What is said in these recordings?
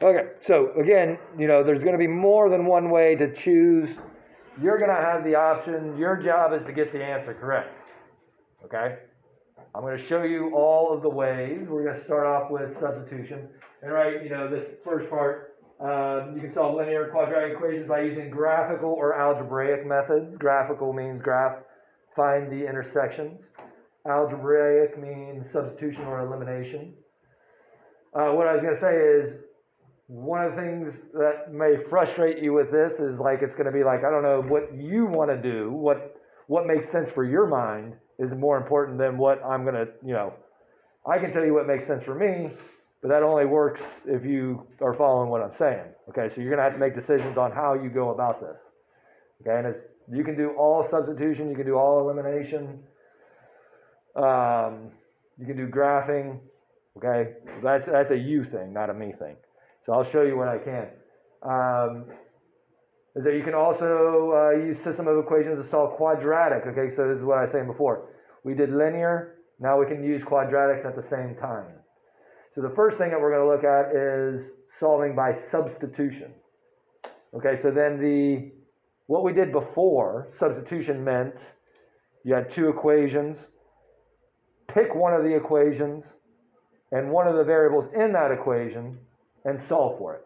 Okay, so again, there's going to be more than one way to choose. You're going to have the option. Your job is to get the answer correct. Okay? I'm going to show you all of the ways. We're going to start off with substitution. And this first part, you can solve linear quadratic equations by using graphical or algebraic methods. Graphical means graph, find the intersections. Algebraic means substitution or elimination. What I was going to say is, one of the things that may frustrate you with this is it's going to be I don't know what you want to do, what makes sense for your mind is more important than what I'm going to, I can tell you what makes sense for me, but that only works if you are following what I'm saying. Okay, so you're going to have to make decisions on how you go about this. Okay, and you can do all substitution, you can do all elimination, you can do graphing. Okay, that's a you thing, not a me thing. So I'll show you what I can. Is that you can also use system of equations to solve quadratic. Okay, so this is what I was saying before. We did linear, now we can use quadratics at the same time. So the first thing that we're going to look at is solving by substitution. Okay, so then what we did before, substitution meant you had two equations, pick one of the equations and one of the variables in that equation and solve for it.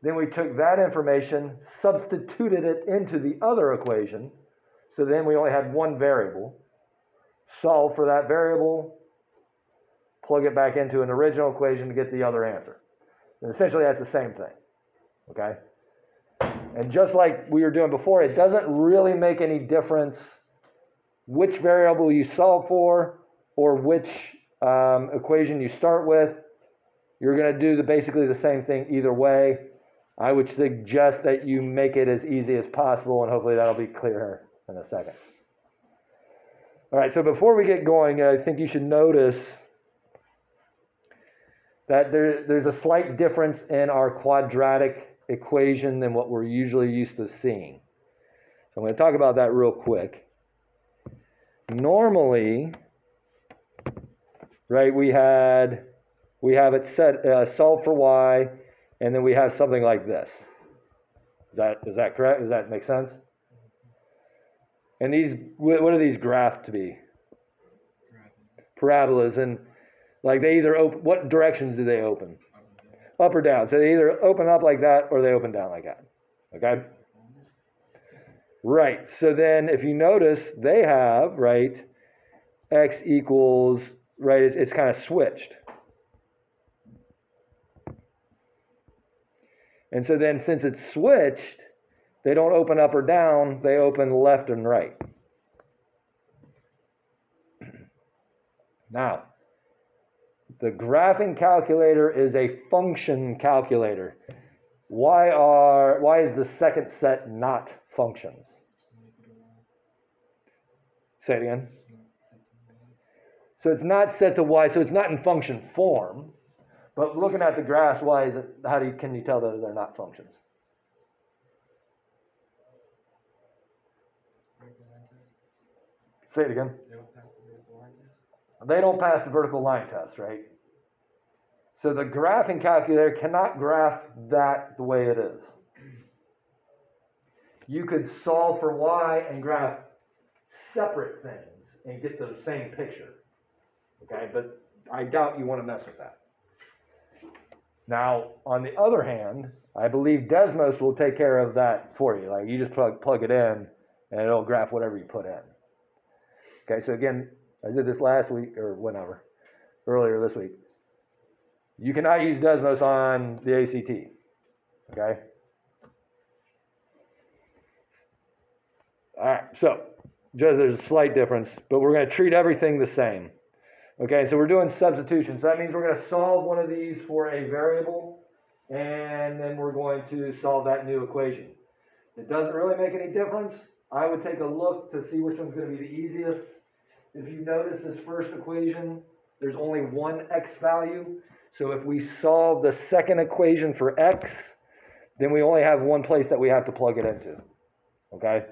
Then we took that information, substituted it into the other equation, so then we only had one variable, solve for that variable, plug it back into an original equation to get the other answer. And essentially that's the same thing, okay? And just like we were doing before, it doesn't really make any difference which variable you solve for or which equation you start with. You're going to do basically the same thing either way. I would suggest that you make it as easy as possible, and hopefully that'll be clear in a second. All right, so before we get going, I think you should notice that there's a slight difference in our quadratic equation than what we're usually used to seeing. So I'm going to talk about that real quick. Normally, right, we have it set solve for y, and then we have something like this. Is that correct? Does that make sense? And what are these graphed to be? Parabolas, and they either open. What directions do they open? Up or down. So they either open up like that or they open down like that. Okay. Right. So then, if you notice, they have x equals It's kind of switched. And so then since it's switched, they don't open up or down, they open left and right. Now, the graphing calculator is a function calculator. Why is the second set not functions? Say it again. So it's not set to y, so it's not in function form. But looking at the graphs, why is it? Can you tell that they're not functions? Say it again. They don't pass the vertical line test, right? So the graphing calculator cannot graph that the way it is. You could solve for y and graph separate things and get the same picture. Okay, but I doubt you want to mess with that. Now, on the other hand, I believe Desmos will take care of that for you. You just plug it in, and it'll graph whatever you put in. Okay, so again, I did this last week, or whenever, earlier this week. You cannot use Desmos on the ACT. Okay? All right, so just there's a slight difference, but we're going to treat everything the same. Okay, so we're doing substitution. So that means we're going to solve one of these for a variable, and then we're going to solve that new equation. It doesn't really make any difference. I would take a look to see which one's going to be the easiest. If you notice this first equation, there's only one x value. So if we solve the second equation for x, then we only have one place that we have to plug it into. Okay?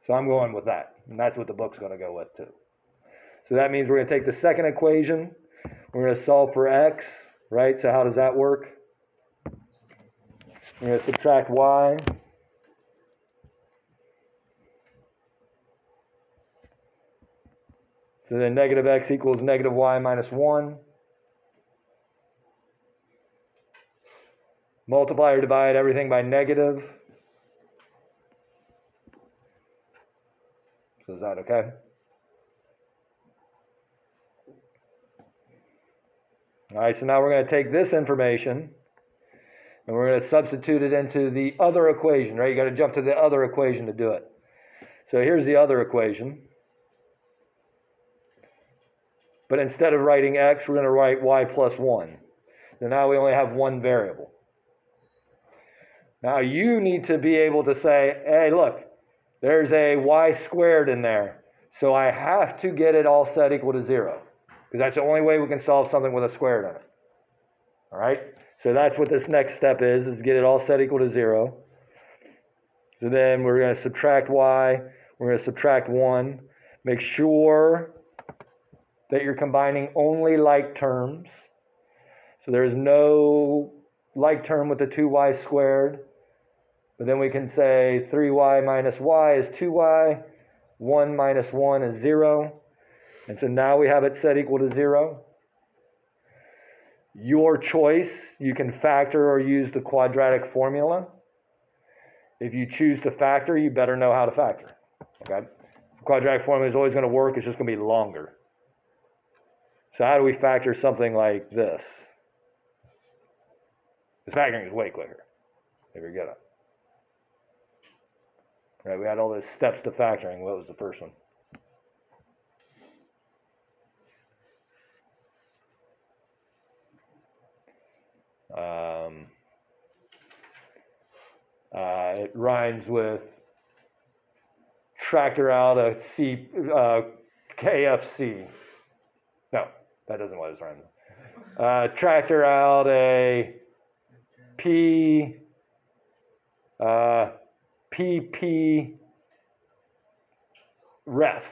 So I'm going with that. And that's what the book's going to go with too. So that means we're going to take the second equation. We're going to solve for x, right? So how does that work? We're going to subtract y. So then negative x equals negative y minus 1. Multiply or divide everything by negative. So is that okay? All right, so now we're going to take this information and we're going to substitute it into the other equation, right? You got to jump to the other equation to do it. So here's the other equation. But instead of writing x, we're going to write y plus 1. So now we only have one variable. Now you need to be able to say, hey, look, there's a y squared in there. So I have to get it all set equal to 0. Because that's the only way we can solve something with a squared in it. All right? So that's what this next step is get it all set equal to 0. So then we're going to subtract y. We're going to subtract 1. Make sure that you're combining only like terms. So there's no like term with the 2y squared. But then we can say 3y minus y is 2y. 1 minus 1 is 0. And so now we have it set equal to 0. Your choice, you can factor or use the quadratic formula. If you choose to factor, you better know how to factor. Okay? The quadratic formula is always going to work, it's just going to be longer. So how do we factor something like this? Because factoring is way quicker if you're good at it. Right, we had all those steps to factoring. What was the first one? It rhymes with tractor out a KFC. No, that doesn't what it's rhymes with. Tractor out a PP ref.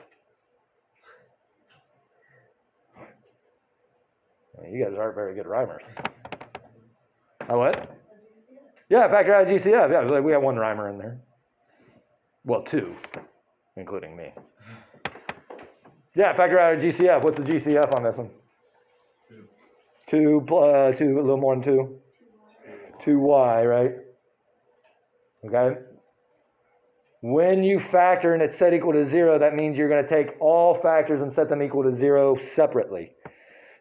You guys aren't very good rhymers. What? Yeah, factor out GCF. Yeah, we have one rhymer in there. Well, two, including me. Yeah, factor out GCF. What's the GCF on this one? 2 plus 2, a little more than 2. 2y, right? Okay. When you factor and it's set equal to 0, that means you're going to take all factors and set them equal to 0 separately.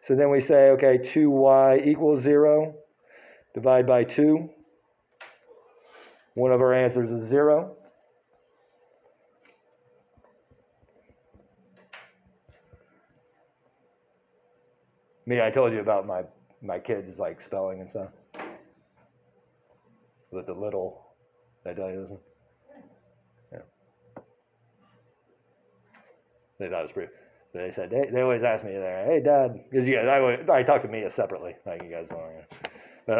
So then we say, okay, 2y equals 0. Divide by 2. One of our answers is 0. I told you about my kids like spelling and stuff. With the little, did I tell you this one? Yeah. They thought it was pretty. They said, they always ask me there, hey, Dad, because you guys, I talk to Mia separately, like you guys know. But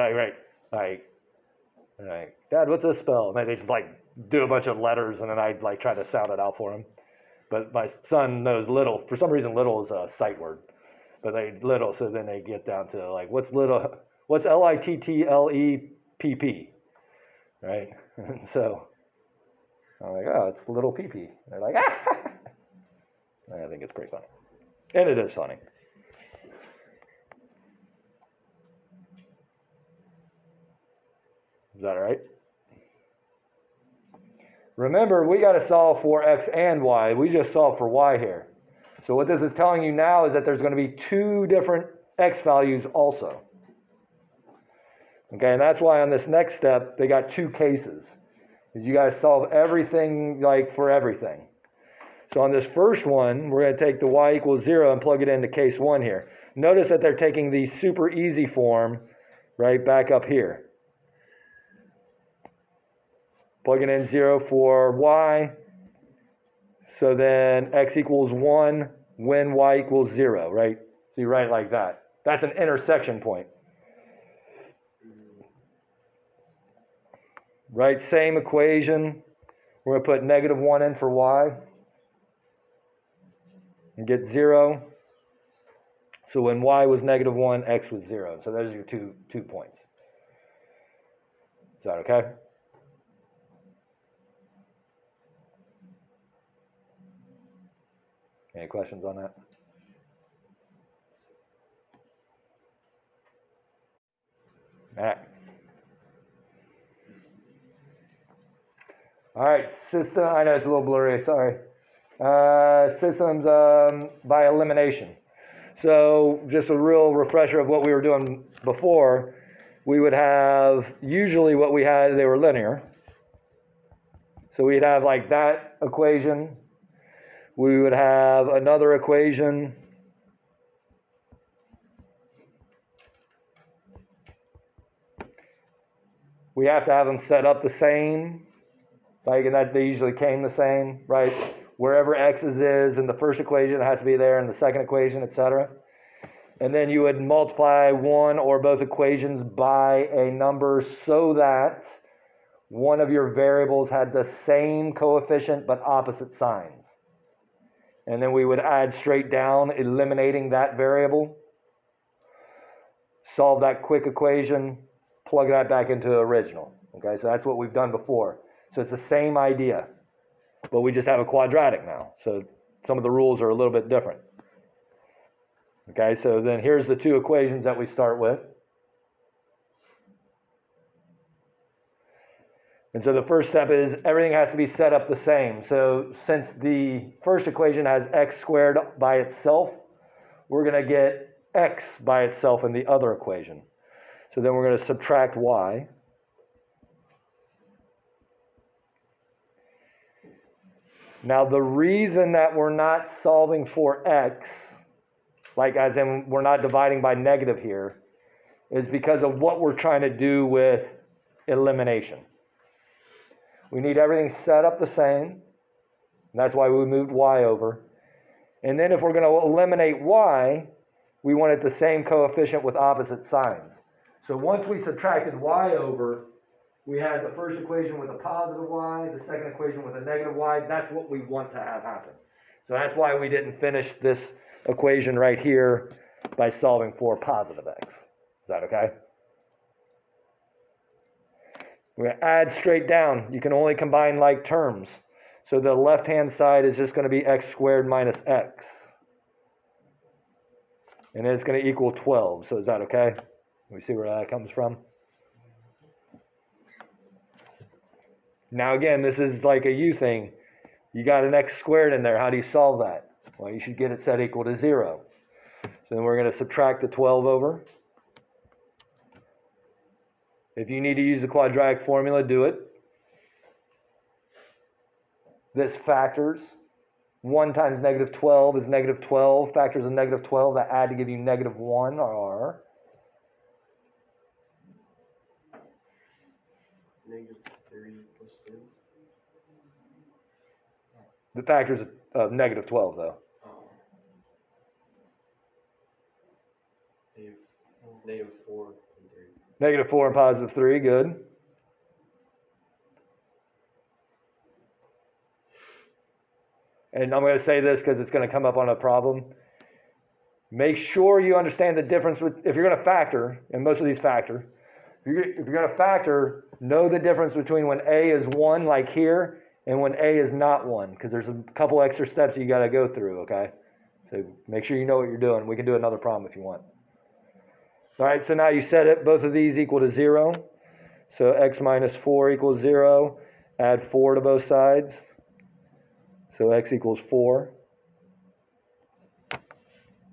like, Dad, what's this spell? And they just like do a bunch of letters, and then I like try to sound it out for him. But my son knows little. For some reason, little is a sight word. But they little, so then they get down to like, what's little? What's LITTLEPP? Right? And so I'm like, oh, it's little PP. They're like, ah! I think it's pretty funny. And it is funny. Is that all right? Remember, we got to solve for x and y. We just solved for y here. So what this is telling you now is that there's going to be 2 different x values also. Okay, and that's why on this next step, they got 2 cases. Is you guys solve everything like for everything. So on this first one, we're going to take the y equals 0 and plug it into case 1 here. Notice that they're taking the super easy form right back up here. Plugging in 0 for y. So then x equals 1 when y equals 0, right? So you write it like that. That's an intersection point. Right, same equation. We're going to put negative 1 in for y. And get 0. So when y was negative 1, x was 0. So those are your two points. Is that okay? Any questions on that? All right. All right, system, I know it's a little blurry, sorry. Systems by elimination. So just a real refresher of what we were doing before. We would have, usually what we had, they were linear. So we'd have like that equation. We would have another equation. We have to have them set up the same. Like, and that they usually came the same, right? Wherever x's is in the first equation, it has to be there in the second equation, etc. And then you would multiply one or both equations by a number so that one of your variables had the same coefficient but opposite signs. And then we would add straight down, eliminating that variable, solve that quick equation, plug that back into the original. Okay, so that's what we've done before. So it's the same idea, but we just have a quadratic now. So some of the rules are a little bit different. Okay, so then here's the two equations that we start with. And so the first step is everything has to be set up the same. So since the first equation has x squared by itself, we're going to get x by itself in the other equation. So then we're going to subtract y. Now the reason that we're not solving for x, like as in we're not dividing by negative here, is because of what we're trying to do with elimination. We need everything set up the same. And that's why we moved y over. And then if we're going to eliminate y, we wanted the same coefficient with opposite signs. So once we subtracted y over, we had the first equation with a positive y, the second equation with a negative y. That's what we want to have happen. So that's why we didn't finish this equation right here by solving for positive x. Is that okay? We're going to add straight down. You can only combine like terms. So the left-hand side is just going to be x squared minus x. And then it's going to equal 12. So is that okay? We see where that comes from? Now again, this is like a u thing. You got an x squared in there. How do you solve that? Well, you should get it set equal to 0. So then we're going to subtract the 12 over. If you need to use the quadratic formula, do it. This factors. 1 times negative 12 is negative 12. Factors of negative 12 that add to give you negative 1 are negative 3 plus 2. the factors of negative 12, though. Negative 4 and 3. Negative 4 and positive 3, good. And I'm going to say this because it's going to come up on a problem. Make sure you understand the difference with, if you're going to factor, and most of these factor, if you're going to factor, know the difference between when A is 1, like here, and when A is not 1, because there's a couple extra steps you got to go through, okay? So make sure you know what you're doing. We can do another problem if you want. All right, so now you set it, both of these equal to 0. So x minus 4 equals 0. Add 4 to both sides. So x equals 4.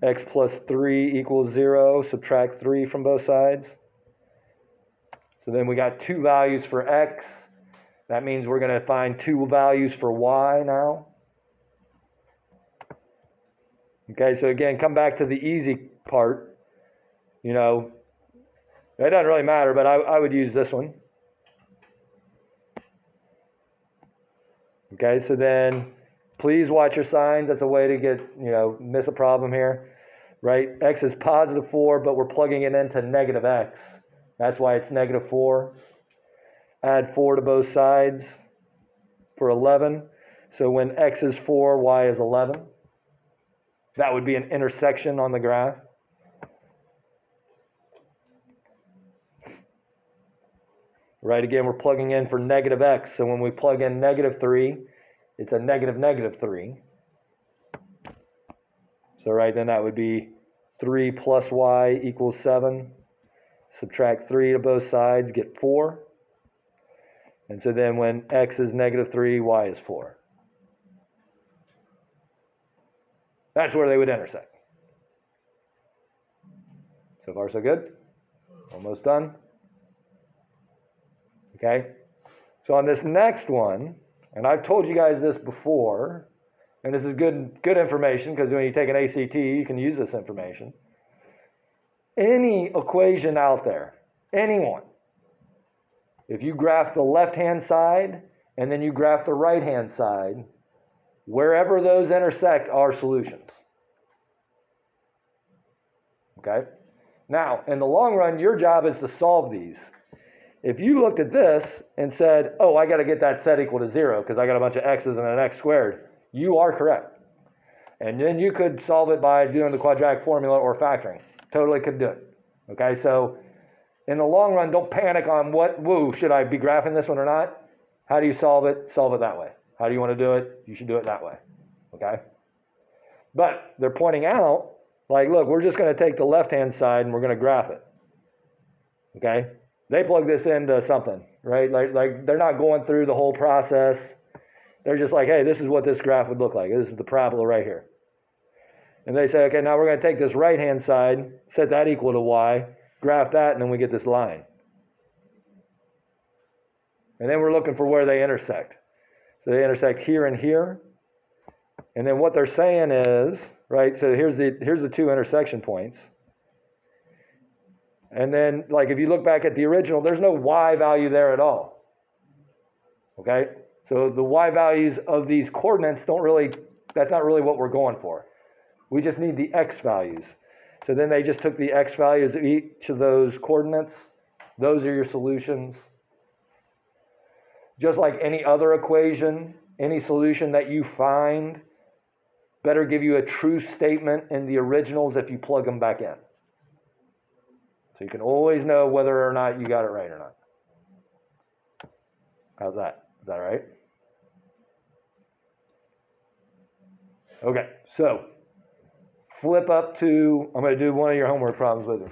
X plus 3 equals 0. Subtract 3 from both sides. So then we got 2 values for x. That means we're going to find 2 values for y now. Okay, so again, come back to the easy part. You know, it doesn't really matter, but I would use this one. Okay, so then please watch your signs. That's a way to get, miss a problem here, right? X is positive 4, but we're plugging it into negative x. That's why it's negative 4. Add 4 to both sides for 11. So when x is 4, y is 11. That would be an intersection on the graph. right? Again, we're plugging in for negative x. So when we plug in negative 3, it's a negative 3. So right then that would be 3 plus y equals 7. Subtract 3 to both sides, get 4. And so then when x is negative 3, y is 4. That's where they would intersect. So far, so good? Almost done. Okay? So on this next one, and I've told you guys this before, and this is good information because when you take an ACT, you can use this information. Any equation out there, anyone, if you graph the left-hand side and then you graph the right-hand side, wherever those intersect are solutions. Okay? Now, in the long run, your job is to solve these. If you looked at this and said, oh, I got to get that set equal to 0 because I got a bunch of x's and an x squared, you are correct. And then you could solve it by doing the quadratic formula or factoring. Totally could do it. Okay, so in the long run, don't panic on should I be graphing this one or not? How do you solve it? Solve it that way. How do you want to do it? You should do it that way. Okay? But they're pointing out, like, look, we're just going to take the left-hand side and we're going to graph it. Okay? They plug this into something, right? Like they're not going through the whole process. They're just like, hey, this is what this graph would look like. This is the parabola right here. And they say, okay, now we're going to take this right-hand side, set that equal to y, graph that, and then we get this line. And then we're looking for where they intersect. So they intersect here and here. And then what they're saying is, right, so here's the two intersection points. And then, like, if you look back at the original, there's no y value there at all. Okay? So the y values of these coordinates that's not really what we're going for. We just need the x values. So then they just took the x values of each of those coordinates. Those are your solutions. Just like any other equation, any solution that you find better give you a true statement in the originals if you plug them back in. So you can always know whether or not you got it right or not. How's that? Is that right? Okay, so flip up to, I'm going to do one of your homework problems with you.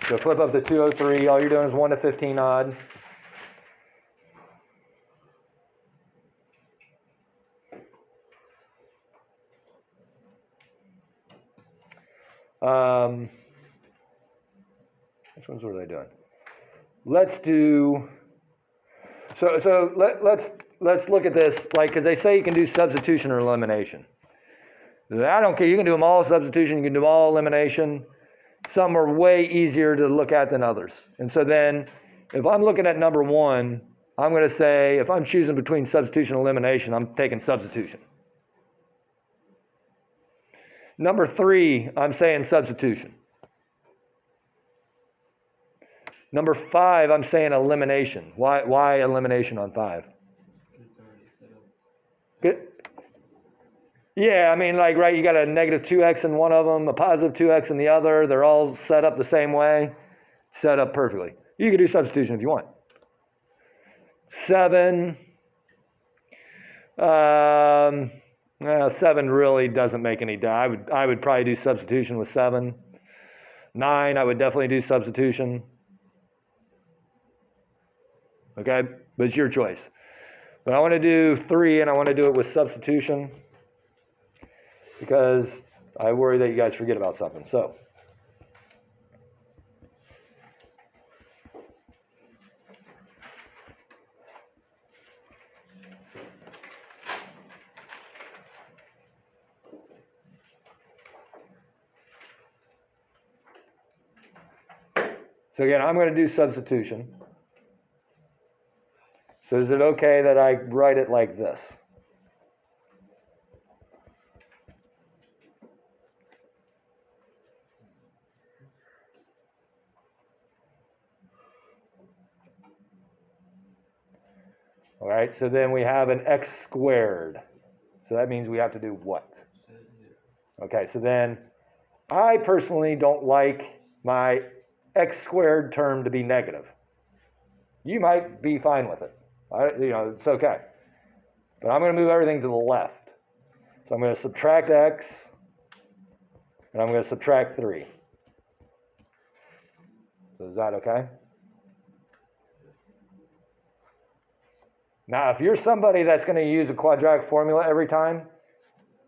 So flip up to 203. All you're doing is 1 to 15 odd. Which ones were they doing? Let's do, let's look at this, like, because they say you can do substitution or elimination. I don't care, you can do them all substitution, you can do them all elimination. Some are way easier to look at than others. And so then, if I'm looking at number 1, I'm going to say, if I'm choosing between substitution and elimination, I'm taking substitution. Number 3, I'm saying substitution. Number 5, I'm saying elimination. Why elimination on 5? Good. Yeah, I mean, like, right, you got a negative 2x in one of them, a positive 2x in the other. They're all set up the same way, set up perfectly. You can do substitution if you want. 7. 7 really doesn't make any difference. I would probably do substitution with 7. 9, I would definitely do substitution. Okay, but it's your choice. But I want to do 3, and I want to do it with substitution because I worry that you guys forget about something. So again, I'm going to do substitution. So is it okay that I write it like this? All right, so then we have an x squared. So that means we have to do what? Okay, so then I personally don't like my x squared term to be negative. You might be fine with it. It's okay. But I'm going to move everything to the left. So I'm going to subtract x, and I'm going to subtract 3. So is that okay? Now, if you're somebody that's going to use a quadratic formula every time,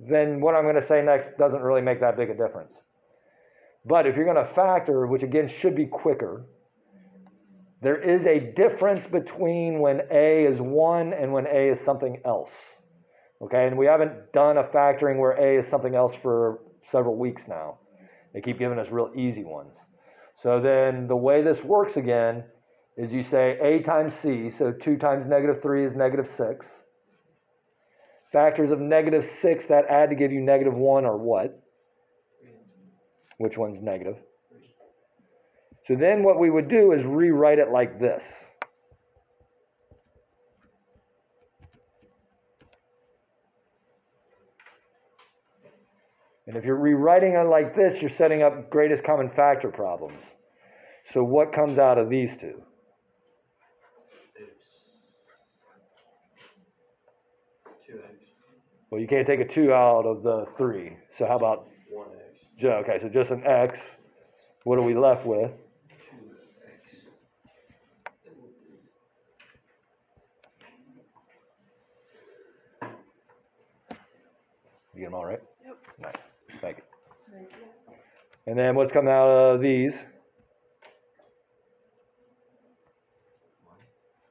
then what I'm going to say next doesn't really make that big a difference. But if you're going to factor, which again should be quicker, there is a difference between when a is 1 and when a is something else. Okay, and we haven't done a factoring where a is something else for several weeks now. They keep giving us real easy ones. So then the way this works again is you say a times c, so 2 times negative 3 is negative 6. Factors of negative 6 that add to give you negative 1 are what? Which one's negative? So then what we would do is rewrite it like this. And if you're rewriting it like this, you're setting up greatest common factor problems. So what comes out of these two? Well, you can't take a 2 out of the 3. So how about 1x? Okay, so just an x. What are we left with? 2x. You get them all right? Yep. Nice. Thank you. And then what's coming out of these?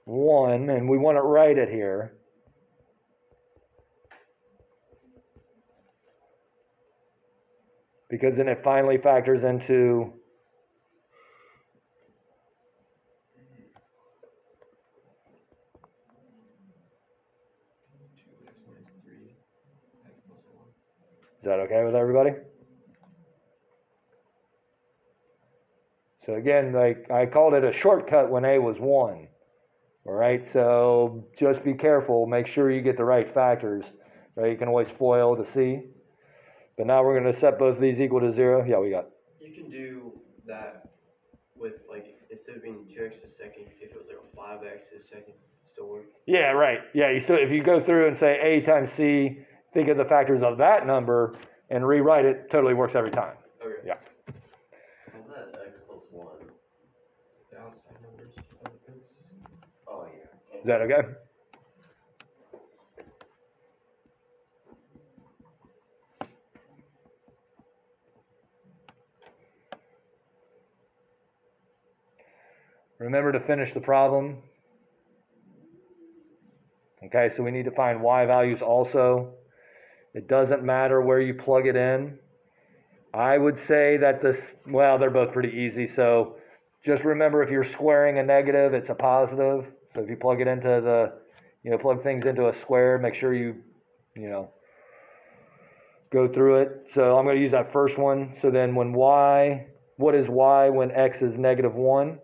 1, and we want to write it here. Because then it finally factors into Is that okay with everybody? So again, like I called it a shortcut when a was 1. All right, so just be careful. Make sure you get the right factors. Right, you can always FOIL to c. But now we're going to set both of these equal to 0. Yeah, we got. You can do that with, like, instead of being 2x to the second, if it was like a 5x to the second, it still work. Yeah, right. Yeah, if you go through and say a times c, think of the factors of that number and rewrite it, totally works every time. Okay. Yeah. How's that x plus 1? The outside numbers of the parentheses. Oh, yeah. Is that okay? Remember to finish the problem. Okay, so we need to find y values also. It doesn't matter where you plug it in. I would say that they're both pretty easy. So just remember if you're squaring a negative, it's a positive. So if you plug it into plug things into a square, make sure you go through it. So I'm going to use that first one. So then what is y when x is negative 1?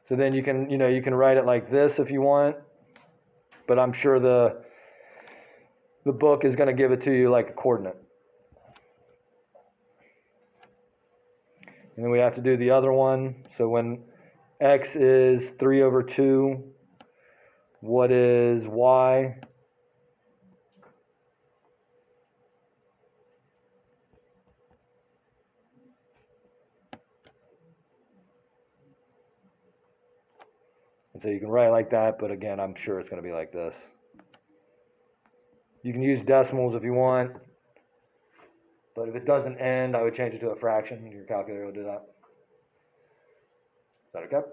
So then you can write it like this if you want, but I'm sure the book is going to give it to you like a coordinate. And then we have to do the other one. So when x is 3 over 2, what is y? And so you can write it like that, but again, I'm sure it's going to be like this. You can use decimals if you want, but if it doesn't end, I would change it to a fraction. Your calculator will do that. Is that okay?